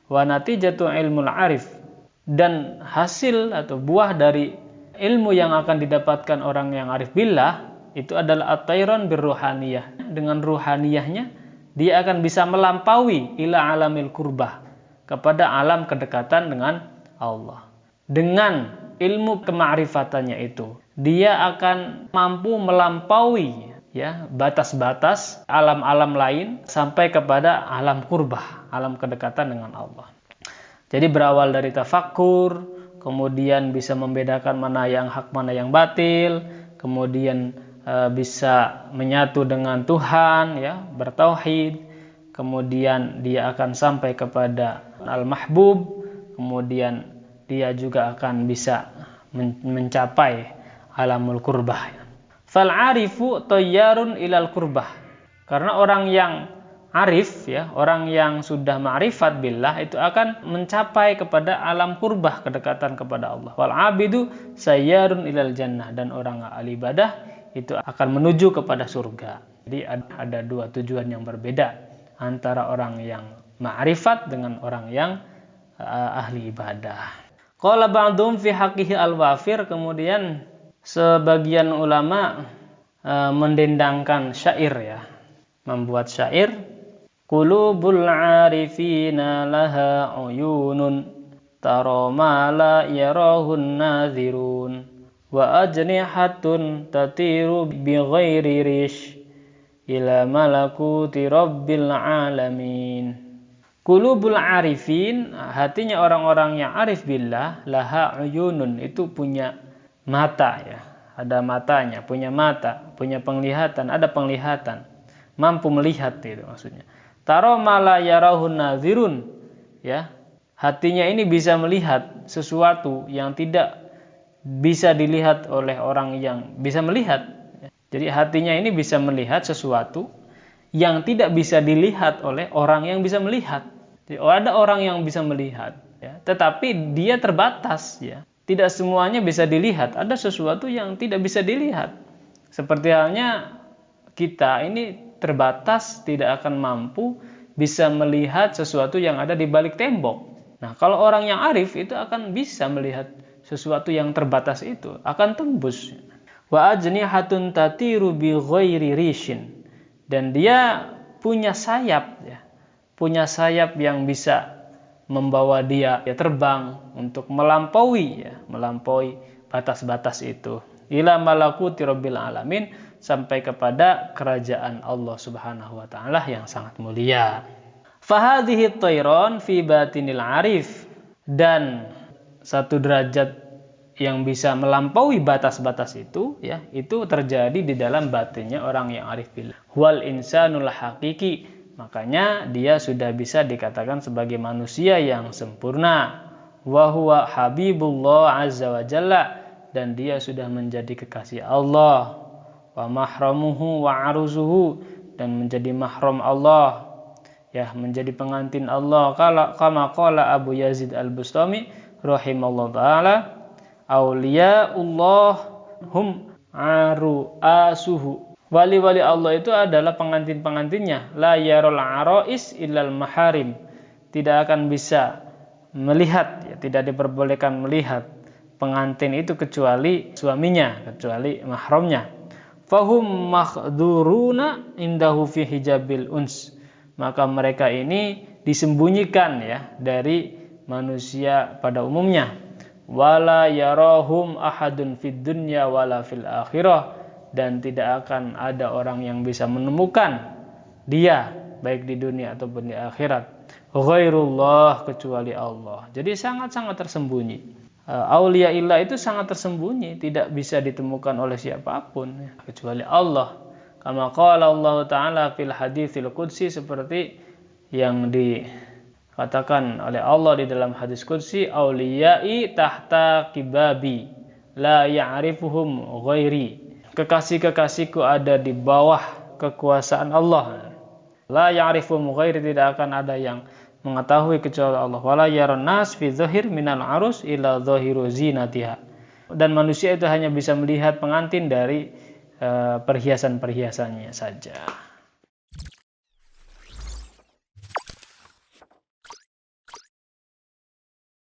Wa natijatu ilmul arif, dan hasil atau buah dari ilmu yang akan didapatkan orang yang arif billah itu adalah at-tayran birruhaniyah. Dengan ruhaniyahnya dia akan bisa melampaui ila alamil qurbah, kepada alam kedekatan dengan Allah. Dengan ilmu kema'rifatannya itu dia akan mampu melampaui batas-batas alam-alam lain sampai kepada alam qurbah, alam kedekatan dengan Allah. Jadi berawal dari tafakkur, kemudian bisa membedakan mana yang hak, mana yang batil, kemudian bisa menyatu dengan Tuhan, bertauhid, kemudian dia akan sampai kepada al-mahbub, kemudian dia juga akan bisa mencapai alamul qurbah. Fal arifu tayyarun ilal qurbah. Karena orang yang arif, orang yang sudah ma'rifat billah itu akan mencapai kepada alam qurbah, kedekatan kepada Allah. Wal abidu sayyarun ilal jannah, dan orang al-ibadah itu akan menuju kepada surga. Jadi ada dua tujuan yang berbeda antara orang yang ma'rifat dengan orang yang ahli ibadah. Qala ba'dhum fi haqqihi al-wafir, kemudian sebagian ulama mendendangkan syair, membuat syair. Qulubul arifina laha uyunun tara ma la yarahun nadhirun wa ajnihatun tatiru bi ghairi rish ila malakuti rabbil alamin. Qulubul arifin, hatinya orang-orang yang arif billah, laha uyunun, itu punya mata, ada matanya, punya mata, punya penglihatan, ada penglihatan, mampu melihat, itu maksudnya. Taro mala yarahun nadhirun, hatinya ini bisa melihat sesuatu yang tidak bisa dilihat oleh orang yang bisa melihat. Jadi hatinya ini bisa melihat sesuatu yang tidak bisa dilihat oleh orang yang bisa melihat. Jadi ada orang yang bisa melihat, tetapi dia terbatas, tidak semuanya bisa dilihat. Ada sesuatu yang tidak bisa dilihat. Seperti halnya kita ini terbatas, tidak akan mampu bisa melihat sesuatu yang ada di balik tembok. Nah, kalau orang yang arif itu akan bisa melihat sesuatu yang terbatas itu, akan tembus. Wa ajnihatun tatiru bi ghairi rishin, dan dia punya sayap, punya sayap yang bisa membawa dia terbang untuk melampaui batas-batas itu. Ila malakuti rabbil alamin, sampai kepada kerajaan Allah Subhanahu wa taala yang sangat mulia. Fahadhihi tayran fi batinil arif, dan satu derajat yang bisa melampaui batas-batas itu, itu terjadi di dalam batinnya orang yang arif billah. Wal insanul haqiqi, makanya dia sudah bisa dikatakan sebagai manusia yang sempurna. Wa huwa habibullah azza wa jalla, dan dia sudah menjadi kekasih Allah. Wa mahramuhu wa aruzuhu, dan menjadi mahram Allah, menjadi pengantin Allah. Kama qala Abu Yazid al-Bustami rahimallahu taala, auliyaullah hum aruasuhu. Wali-wali Allah itu adalah pengantin-pengantinnya. La yarul arais illal maharim, tidak akan bisa melihat, tidak diperbolehkan melihat pengantin itu kecuali suaminya, kecuali mahramnya. Fahum makhduruna indahu fi hijabil uns, maka mereka ini disembunyikan dari manusia pada umumnya. Wala yarahum ahadun fid dunya wala fil akhirah, dan tidak akan ada orang yang bisa menemukan dia baik di dunia ataupun di akhirat, ghairullah, kecuali Allah. Jadi sangat-sangat tersembunyi. Aulia illah itu sangat tersembunyi, tidak bisa ditemukan oleh siapapun kecuali Allah. Kama qala Allah taala fil haditsil qudsi, seperti yang dikatakan oleh Allah di dalam hadis qudsi, auliyai tahta kibabi la ya'rifuhum ghairi, kekasih-kekasihku ada di bawah kekuasaan Allah. La ya'rifuhum ghairi, tidak akan ada yang mengetahui kecuali Allah. Wala yaran nas fi dzahir minal arus ila dzahiru zinatiha, dan manusia itu hanya bisa melihat pengantin dari perhiasan-perhiasannya saja.